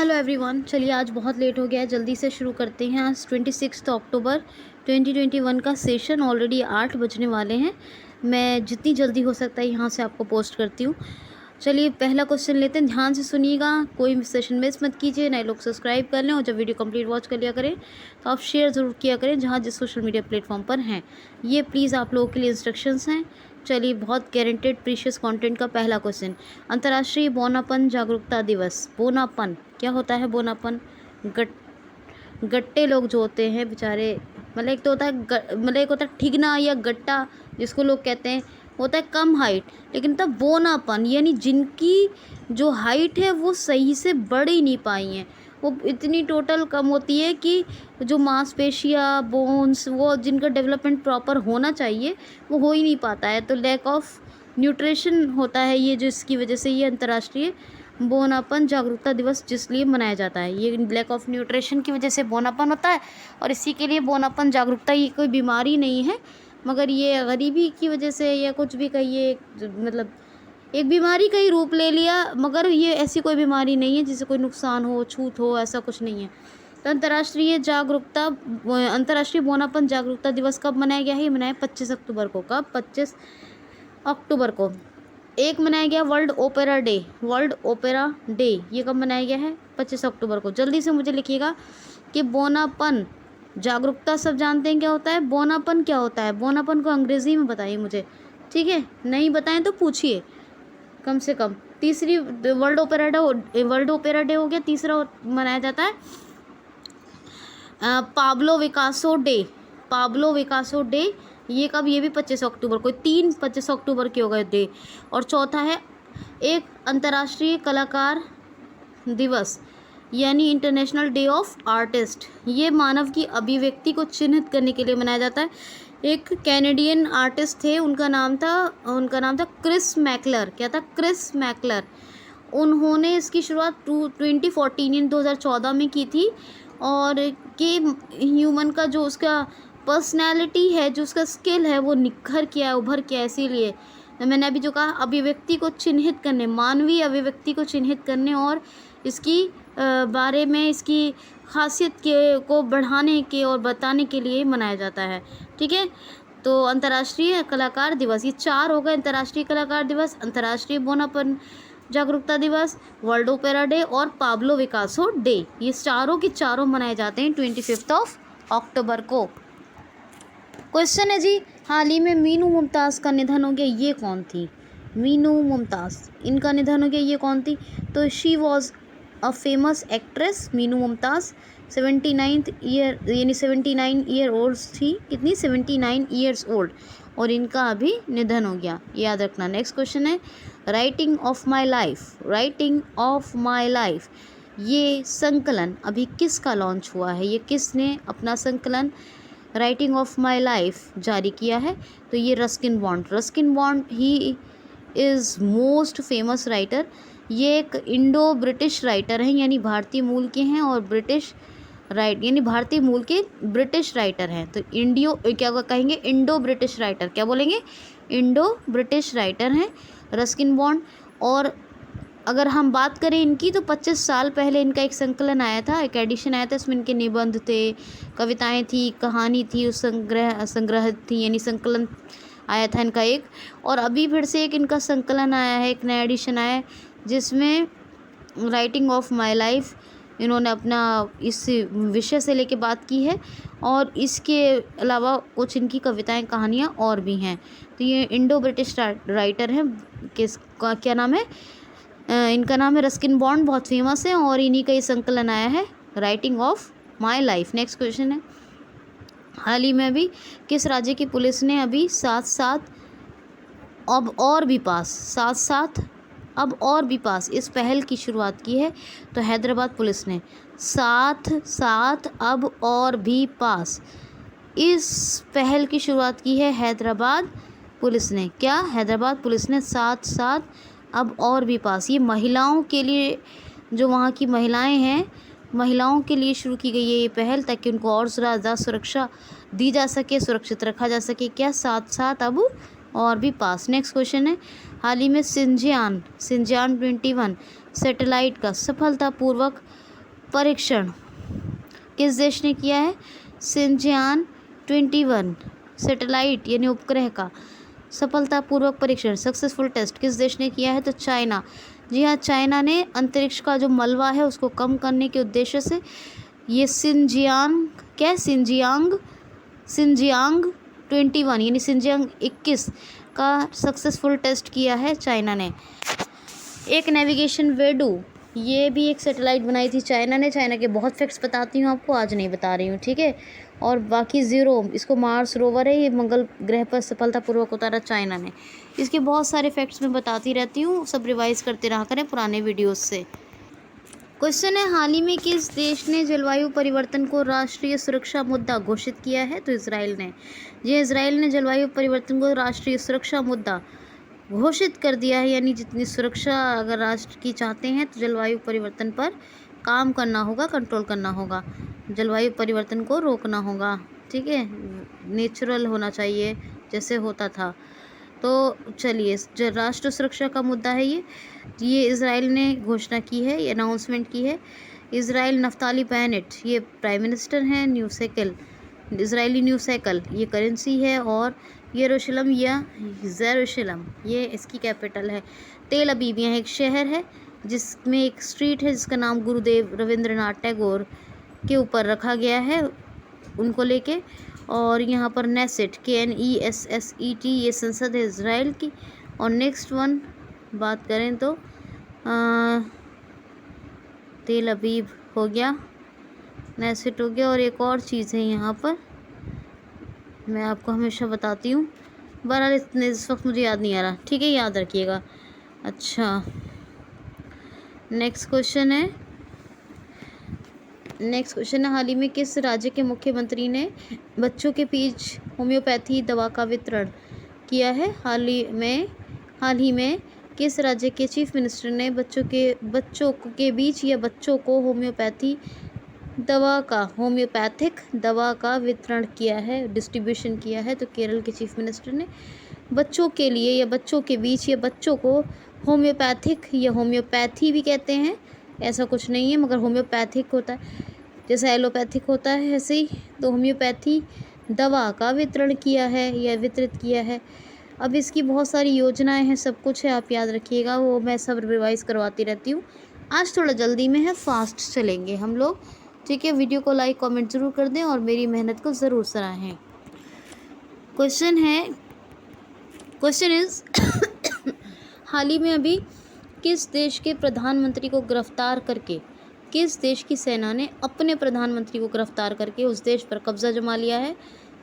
Hello everyone. चलिए आज बहुत लेट हो गया है, जल्दी से शुरू करते हैं। आज 26 अक्टूबर 2021 का सेशन ऑलरेडी 8 बजने वाले हैं। मैं जितनी जल्दी हो सकता है यहाँ से आपको पोस्ट करती हूँ। चलिए पहला क्वेश्चन लेते हैं, ध्यान से सुनिएगा, कोई सेशन मिस मत कीजिए। नए लोग सब्सक्राइब कर लें और जब वीडियो कंप्लीट वॉच कर लिया करें तो आप शेयर ज़रूर किया करें जहाँ जिस सोशल मीडिया प्लेटफॉर्म पर हैं। ये प्लीज़ आप लोगों के लिए इंस्ट्रक्शंस हैं। चलिए बहुत गारंटेड प्रीशियस कंटेंट का पहला क्वेश्चन, अंतर्राष्ट्रीय बौनापन जागरूकता दिवस। बौनापन क्या होता है? बौनापन गट्टे लोग जो होते हैं बेचारे, मतलब एक तो होता है मतलब एक होता है ठिगना या गट्टा जिसको लोग कहते हैं, होता है कम हाइट, लेकिन तब बौनापन यानी जिनकी जो हाइट है वो सही से बढ़ ही नहीं पाई हैं, वो इतनी टोटल कम होती है कि जो मांसपेशियाँ बोन्स वो जिनका डेवलपमेंट प्रॉपर होना चाहिए वो हो ही नहीं पाता है। तो लैक ऑफ न्यूट्रिशन होता है ये, जो इसकी वजह से ये अंतर्राष्ट्रीय बौनापन जागरूकता दिवस जिस लिए मनाया जाता है। ये लैक ऑफ न्यूट्रिशन की वजह से बौनापन होता है और इसी के लिए बौनापन जागरूकता, ये कोई बीमारी नहीं है मगर ये गरीबी की वजह से या कुछ भी कहिए, मतलब एक बीमारी का ही रूप ले लिया, मगर ये ऐसी कोई बीमारी नहीं है जिससे कोई नुकसान हो, छूत हो, ऐसा कुछ नहीं है। तो अंतर्राष्ट्रीय बौनापन जागरूकता दिवस कब मनाया गया है? ये मनाया 25 अक्टूबर को। कब? 25 अक्टूबर को। एक मनाया गया world opera day. World opera day ये कब मनाया गया है? 25 अक्टूबर को। जल्दी से मुझे लिखिएगा कि बौनापन जागरूकता सब जानते हैं क्या होता है। बौनापन क्या होता है? बौनापन को अंग्रेज़ी में बताइए मुझे, ठीक है? नहीं बताएं तो पूछिए कम से कम। तीसरी वर्ल्ड ओपेरा डे हो गया। तीसरा मनाया जाता है पाब्लो विकासो डे। पाब्लो विकासो डे ये कब? ये भी 25 अक्टूबर को। 25 अक्टूबर के हो गए डे। और चौथा है एक अंतर्राष्ट्रीय कलाकार दिवस यानी इंटरनेशनल डे ऑफ आर्टिस्ट। ये मानव की अभिव्यक्ति को चिन्हित करने के लिए मनाया जाता है। एक कैनेडियन आर्टिस्ट थे, उनका नाम था क्रिस मैकलर। क्या था? Chris Mackler. उन्होंने इसकी शुरुआत 2014 में की थी। और कि ह्यूमन का जो उसका पर्सनैलिटी है, जो उसका स्किल है, वो निखर के आया, उभर के आया। इसीलिए मैंने अभी जो कहा, अभिव्यक्ति को चिन्हित करने, मानवीय अभिव्यक्ति को चिन्हित करने और इसकी बारे में, इसकी खासियत को बढ़ाने के और बताने के लिए मनाया जाता है, ठीक है? तो अंतर्राष्ट्रीय कलाकार दिवस, ये 4 हो गए। अंतर्राष्ट्रीय कलाकार दिवस, अंतर्राष्ट्रीय बौनापन जागरूकता दिवस, वर्ल्ड ओपेरा डे और पाब्लो विकासो डे। ये चारों के चारों मनाए जाते हैं 25 अक्टूबर को। क्वेश्चन है जी, हाल ही में मीनू मुमताज़ का निधन हो गया, ये कौन थी? मीनू मुमताज़, इनका निधन हो गया, ये कौन थी? तो she was a famous actress. Meenu Mumtaz 79 year यानी 79 ईयर ओल्ड थी। कितनी? 79 ईयर्स ओल्ड। और इनका अभी निधन हो गया, याद रखना। नेक्स्ट क्वेश्चन है writing of my life. Writing of my life ये संकलन अभी किसका लॉन्च हुआ है? ये किसने अपना संकलन राइटिंग ऑफ माई लाइफ जारी किया है? तो ये Ruskin bond. Ruskin bond he is most famous writer. ये एक इंडो ब्रिटिश राइटर हैं, यानी भारतीय मूल के हैं, और यानी भारतीय मूल के ब्रिटिश राइटर हैं। तो क्या कहेंगे? Indo British writer. क्या बोलेंगे? इंडो ब्रिटिश राइटर हैं रस्किन बॉन्ड। और अगर हम बात करें इनकी, तो 25 साल पहले इनका एक संकलन आया था, एक एडिशन आया था। इसमें इनके निबंध थे, कविताएं थी, कहानी थी, उस संग्रह थी, यानी संकलन आया था इनका एक। और अभी फिर से एक इनका संकलन आया है, एक नया एडिशन आया है जिसमें राइटिंग ऑफ माई लाइफ इन्होंने अपना इस विषय से लेके बात की है। और इसके अलावा कुछ इनकी कविताएं, कहानियाँ और भी हैं। तो ये इंडो ब्रिटिश राइटर हैं। किसका क्या नाम है? इनका नाम है रस्किन बॉन्ड, बहुत फेमस है, और इन्हीं का ये संकलन आया है writing of my life. Next question है, हाल ही में अभी किस राज्य की पुलिस ने अभी साथ अब और भी पास इस पहल की शुरुआत की है? तो हैदराबाद पुलिस ने साथ अब और भी पास इस पहल की शुरुआत की है। हैदराबाद पुलिस ने क्या? हैदराबाद पुलिस ने साथ अब और भी पास, ये महिलाओं के लिए, जो वहाँ की महिलाएं हैं, महिलाओं के लिए शुरू की गई है ये पहल, ताकि उनको और ज़्यादा सुरक्षा दी जा सके, सुरक्षित रखा जा सके। क्या? साथ अब और भी पास। नेक्स्ट क्वेश्चन है, हाल ही में सिंजियान 21 सैटेलाइट का सफलतापूर्वक परीक्षण किस देश ने किया है? शिनजियांग 21 सैटेलाइट यानी उपग्रह का सफलतापूर्वक परीक्षण, सक्सेसफुल टेस्ट किस देश ने किया है? तो चाइना। जी हाँ, चाइना ने अंतरिक्ष का जो मलबा है उसको कम करने के उद्देश्य से ये शिनजियांग 21 यानी शिनजियांग 21 का सक्सेसफुल टेस्ट किया है चाइना ने। एक नेविगेशन वेडू, ये भी एक सैटेलाइट बनाई थी चाइना ने। चाइना के बहुत फैक्ट्स बताती हूँ आपको, आज नहीं बता रही हूँ, ठीक है। और बाकी ज़ीरो, इसको मार्स रोवर है, ये मंगल ग्रह पर सफलतापूर्वक उतारा चाइना ने। इसके बहुत सारे फैक्ट्स मैं बताती रहती हूँ, सब रिवाइज करते रहा करें पुराने वीडियोस से। क्वेश्चन है, हाल ही में किस देश ने जलवायु परिवर्तन को राष्ट्रीय सुरक्षा मुद्दा घोषित किया है? तो इजराइल ने। जी, इजराइल ने जलवायु परिवर्तन को राष्ट्रीय सुरक्षा मुद्दा घोषित कर दिया है, यानी जितनी सुरक्षा अगर राष्ट्र की चाहते हैं तो जलवायु परिवर्तन पर काम करना होगा, कंट्रोल करना होगा, जलवायु परिवर्तन को रोकना होगा, ठीक है। नेचुरल होना चाहिए जैसे होता था। तो चलिए, जो राष्ट्र सुरक्षा का मुद्दा है ये इजराइल ने घोषणा की है, ये अनाउंसमेंट की है। इजराइल नफ्ताली बेनेट ये प्राइम मिनिस्टर हैं। New shekel, Israeli new shekel ये करेंसी है। और यरूशलम या जेरूशलम ये इसकी कैपिटल है। तेल अबीब यहाँ एक शहर है जिसमें एक स्ट्रीट है जिसका नाम गुरुदेव रविंद्रनाथ टैगोर के ऊपर रखा गया है, उनको लेके। और यहाँ पर नेसेट KNESSET ये संसद है इजराइल की। और नेक्स्ट वन बात करें तो तेल अबीब हो गया, नेसेट हो गया, और एक और चीज़ है यहाँ पर मैं आपको हमेशा बताती हूँ, बहरहाल इस वक्त मुझे याद नहीं आ रहा, ठीक है, याद रखिएगा। अच्छा, नेक्स्ट क्वेश्चन है, हाल ही में किस राज्य के मुख्यमंत्री ने बच्चों के बीच होम्योपैथी दवा का वितरण किया है? हाल ही में किस राज्य के चीफ मिनिस्टर ने बच्चों के बीच या बच्चों को होम्योपैथिक दवा का वितरण किया है, डिस्ट्रीब्यूशन किया है? तो केरल के चीफ मिनिस्टर ने बच्चों के लिए या बच्चों के बीच या बच्चों को होम्योपैथिक या होम्योपैथी भी कहते हैं, ऐसा कुछ नहीं है, मगर होम्योपैथिक होता है जैसा एलोपैथिक होता है ऐसे ही। तो होम्योपैथी दवा का वितरण किया है या वितरित किया है। अब इसकी बहुत सारी योजनाएं हैं, सब कुछ है, आप याद रखिएगा, वो मैं सब रिवाइज करवाती रहती हूँ। आज थोड़ा जल्दी में है, फास्ट चलेंगे हम लोग, ठीक है। वीडियो को लाइक कमेंट ज़रूर कर दें और मेरी मेहनत को ज़रूर सराहें। क्वेश्चन इज़ हाल ही में अभी किस देश के प्रधानमंत्री को गिरफ्तार करके, किस देश की सेना ने अपने प्रधानमंत्री को गिरफ्तार करके उस देश पर कब्जा जमा लिया है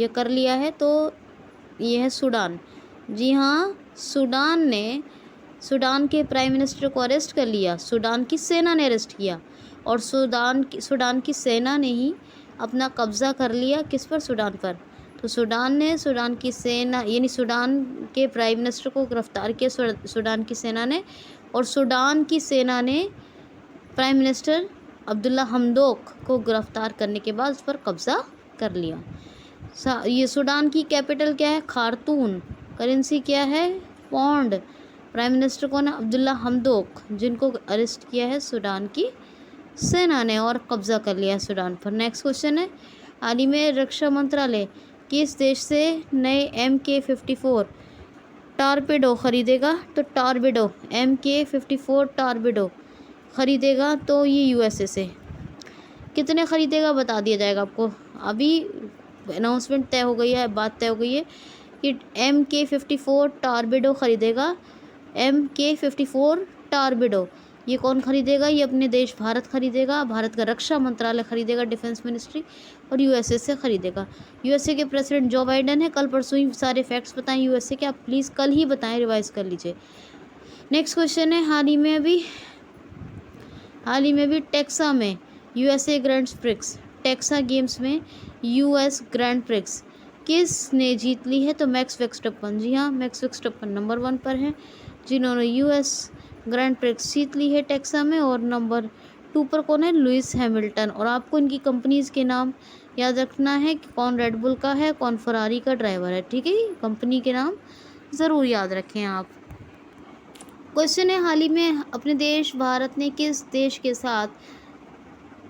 या कर लिया है? तो ये है सूडान। जी हाँ, सूडान के प्राइम मिनिस्टर को अरेस्ट कर लिया, सूडान की सेना ने अरेस्ट किया, और सूडान की सेना ने ही अपना कब्ज़ा कर लिया। किस पर? सूडान पर। तो सूडान की सेना यानी सूडान के प्राइम मिनिस्टर को गिरफ्तार किया सूडान की सेना ने, और सूडान की सेना ने प्राइम मिनिस्टर अब्दुल्ला हमदोक को गिरफ्तार करने के बाद उस पर कब्ज़ा कर लिया। ये सूडान की कैपिटल क्या है? खार्तूम। करेंसी क्या है? पौंड। प्राइम मिनिस्टर कौन है? अब्दुल्ला हमदोक, जिनको अरेस्ट किया है सूडान की सेना ने और कब्ज़ा कर लिया है सूडान पर। नेक्स्ट क्वेश्चन है, हाल ही में रक्षा मंत्रालय किस देश से नए MK-54 टॉर्पेडो खरीदेगा? तो टॉर्पेडो MK-54 टॉर्पेडो ख़रीदेगा, तो ये USA से। कितने ख़रीदेगा बता दिया जाएगा आपको, अभी अनाउंसमेंट तय हो गई है, बात तय हो गई है कि MK-54 टॉर्पेडो ख़रीदेगा। MK-54 टॉर्पेडो ये कौन ख़रीदेगा? ये अपने देश भारत ख़रीदेगा, भारत का रक्षा मंत्रालय ख़रीदेगा, डिफेंस मिनिस्ट्री, और USA से ख़रीदेगा। USA के प्रेसिडेंट जो बाइडन है। कल परसों ही सारे फैक्ट्स बताएं USA के, आप प्लीज़ कल ही बताएं, रिवाइज कर लीजिए। नेक्स्ट क्वेश्चन है, हाल ही में भी टेक्सा में USA grand prix, taxa games में US ग्रैंड प्रिक्स किसने जीत ली है? तो मैक्स वर्स्टेपन। जी हाँ, मैक्स वर्स्टेपन नंबर 1 पर हैं जिन्होंने US ग्रैंड प्रिक्स जीत ली है टेक्सा में। और नंबर 2 पर कौन है? Lewis Hamilton. और आपको इनकी कंपनीज़ के नाम याद रखना है कि कौन रेड बुल का है, कौन फरारी का ड्राइवर है, ठीक है। कंपनी के नाम ज़रूर याद रखें आप। क्वेश्चन है, हाल ही में अपने देश भारत ने किस देश के साथ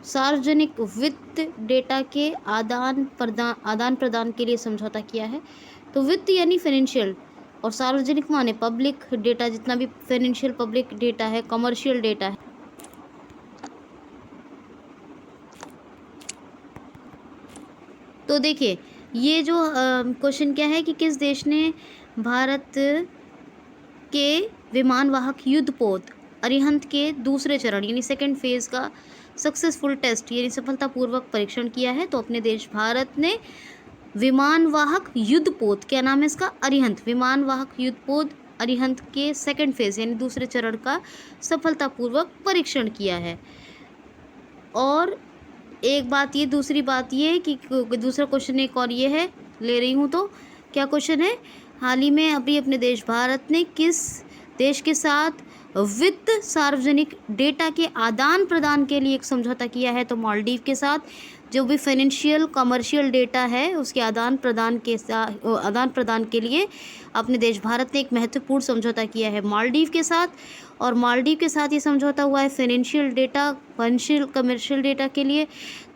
सार्वजनिक वित्त डेटा के आदान प्रदान के लिए समझौता किया है? तो वित्त यानी फाइनेंशियल, और सार्वजनिक माने पब्लिक डेटा, जितना भी फाइनेंशियल पब्लिक डेटा है, कमर्शियल डेटा है। तो देखिए ये जो क्वेश्चन क्या है कि किस देश ने भारत के विमानवाहक युद्धपोत अरिहंत के दूसरे चरण यानी सेकंड फेज का सक्सेसफुल टेस्ट यानी सफलतापूर्वक परीक्षण किया है? तो अपने देश भारत ने विमानवाहक युद्धपोत, क्या नाम है इसका, अरिहंत, विमानवाहक युद्धपोत अरिहंत के सेकंड फेज यानी दूसरे चरण का सफलतापूर्वक परीक्षण किया है। और एक बात ये, दूसरी बात ये कि दूसरा क्वेश्चन एक और ये है, ले रही हूँ तो क्या क्वेश्चन है, हाल ही में अभी अपने देश भारत ने किस देश के साथ वित्त सार्वजनिक डेटा के आदान प्रदान के लिए एक समझौता किया है? तो मालदीव के साथ। जो भी फाइनेंशियल कमर्शियल डेटा है उसके आदान प्रदान के लिए अपने देश भारत ने एक महत्वपूर्ण समझौता किया है मालदीव के साथ। और मालदीव के साथ ये समझौता हुआ है फाइनेंशियल कमर्शियल डेटा के लिए।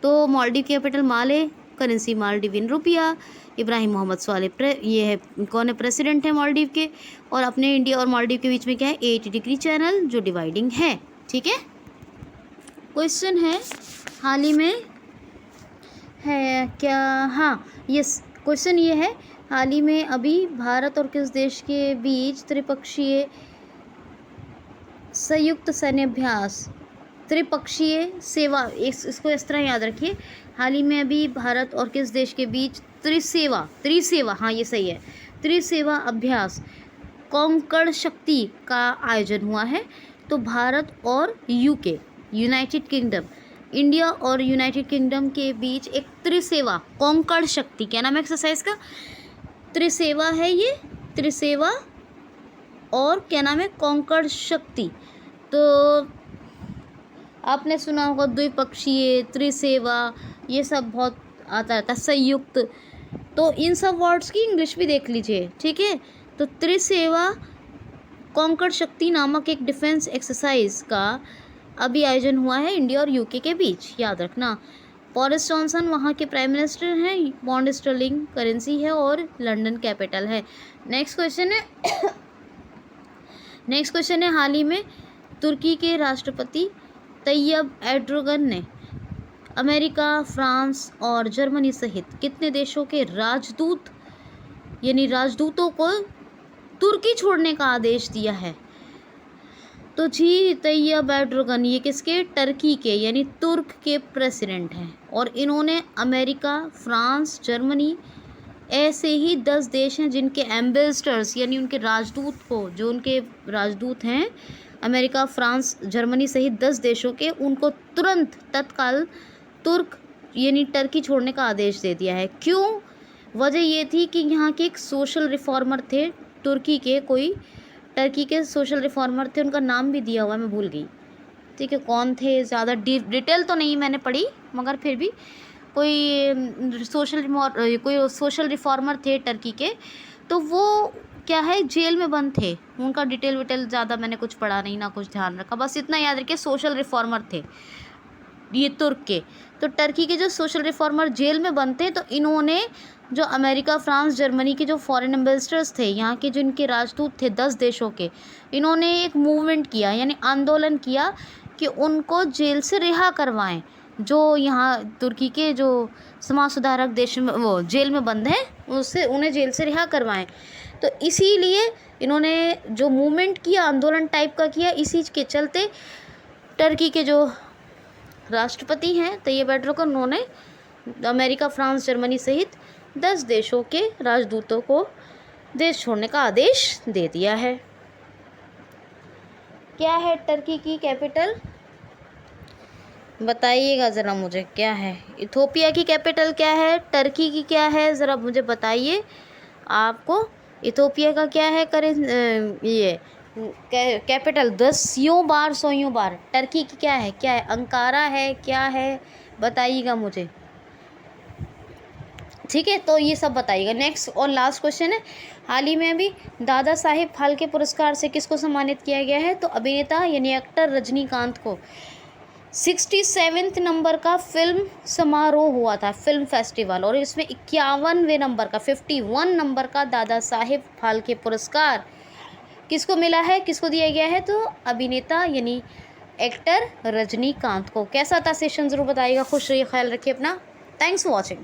तो मालदीव कैपिटल माले, करेंसी मालदीवियन रुपया। इब्राहिम मोहम्मद स्वालेह ये है, कौन है, प्रेसिडेंट है मालदीव के। और अपने इंडिया और मालदीव के बीच में क्या है, 8 डिग्री चैनल जो डिवाइडिंग है। ठीक है, क्वेश्चन है हाल ही में है क्या, हाँ यस, क्वेश्चन ये है हाल ही में अभी भारत और किस देश के बीच त्रिपक्षीय संयुक्त सैन्य अभ्यास, त्रिपक्षीय सेवा, इसको इस तरह याद रखिए, हाल ही में अभी भारत और किस देश के बीच त्रिसेवा, हाँ ये सही है, त्रिसेवा अभ्यास कॉन्कर्ड शक्ति का आयोजन हुआ है? तो भारत और यूके, यूनाइटेड किंगडम, इंडिया और यूनाइटेड किंगडम के बीच एक त्रिसेवा कॉन्कर्ड शक्ति, क्या नाम है एक्सरसाइज का, त्रिसेवा है ये, त्रिसेवा और क्या नाम है, कॉन्कर्ड शक्ति। तो आपने सुना होगा द्विपक्षीय, त्रिसेवा, ये सब बहुत आता रहता है, संयुक्त, तो इन सब वर्ड्स की इंग्लिश भी देख लीजिए। ठीक है, तो त्रिसेवा कॉन्कर्ड शक्ति नामक एक डिफेंस एक्सरसाइज का अभी आयोजन हुआ है इंडिया और यूके के बीच, याद रखना। बोरिस जॉनसन वहाँ के प्राइम मिनिस्टर हैं, पौंड स्टर्लिंग करेंसी है और लंदन कैपिटल है। नेक्स्ट क्वेश्चन है हाल ही में तुर्की के राष्ट्रपति तैयब एर्डोगन ने अमेरिका, फ्रांस और जर्मनी सहित कितने देशों के राजदूतों को तुर्की छोड़ने का आदेश दिया है? तो जी तैयब एर्डोगन ये किसके, टर्की के यानी तुर्क के प्रेसिडेंट हैं। और इन्होंने अमेरिका, फ्रांस, जर्मनी, ऐसे ही 10 देश हैं जिनके एम्बेसडर्स यानी उनके राजदूत को, जो उनके राजदूत हैं अमेरिका, फ्रांस, जर्मनी सहित 10 देशों के, उनको तुरंत तत्काल तुर्क यानी टर्की छोड़ने का आदेश दे दिया है। क्यों? वजह ये थी कि यहाँ के एक सोशल रिफॉर्मर थे तुर्की के, कोई टर्की के सोशल रिफॉर्मर थे, उनका नाम भी दिया हुआ है, मैं भूल गई। ठीक है, कौन थे, ज़्यादा डिटेल तो नहीं मैंने पढ़ी, मगर फिर भी कोई सोशल रिफॉर्मर थे टर्की के। तो वो क्या है, जेल में बंद थे, उनका डिटेल ज़्यादा मैंने कुछ पढ़ा नहीं, ना कुछ ध्यान रखा, बस इतना याद रखिए सोशल रिफॉर्मर थे ये तुर्क के। तो टर्की के जो सोशल रिफॉर्मर जेल में बंद थे, तो इन्होंने जो अमेरिका, फ्रांस, जर्मनी के जो फॉरेन एम्बेसडर्स थे, यहाँ के जो इनके राजदूत थे 10 देशों के, इन्होंने एक मूवमेंट किया यानी आंदोलन किया कि उनको जेल से रिहा करवाएं। जो यहाँ तुर्की के जो समाज सुधारक देश में वो जेल में बंद हैं, उससे उन्हें जेल से रिहा करवाएं। तो इसीलिए इन्होंने जो मूवमेंट किया, आंदोलन टाइप का किया, इसी के चलते टर्की के जो राष्ट्रपति हैं तैयब एर्डोगन, उन्होंने अमेरिका, फ्रांस, जर्मनी सहित 10 देशों के राजदूतों को देश छोड़ने का आदेश दे दिया है। क्या है टर्की की कैपिटल, बताइएगा ज़रा मुझे, क्या है? इथोपिया की कैपिटल क्या है, टर्की की क्या है, ज़रा मुझे बताइए। आपको इथोपिया का क्या है, ये कैपिटल 10 बार 100 बार। टर्की की क्या है, अंकारा है, क्या है, बताइएगा मुझे। ठीक है, तो ये सब बताइएगा। नेक्स्ट और लास्ट क्वेश्चन है, हाल ही में अभी दादा साहेब फाल्के पुरस्कार से किसको सम्मानित किया गया है? तो अभिनेता यानी एक्टर रजनीकांत को 67वें नंबर का फिल्म समारोह हुआ था, फिल्म फेस्टिवल, और इसमें 51वें नंबर का 51 नंबर का दादा साहेब फाल्के पुरस्कार किसको मिला है, किसको दिया गया है? तो अभिनेता यानी एक्टर रजनीकांत को। कैसा था सेशन ज़रूर बताइएगा। खुश रहिए, ख्याल रखिए अपना। Thanks for watching.